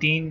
3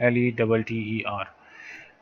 LETTER۔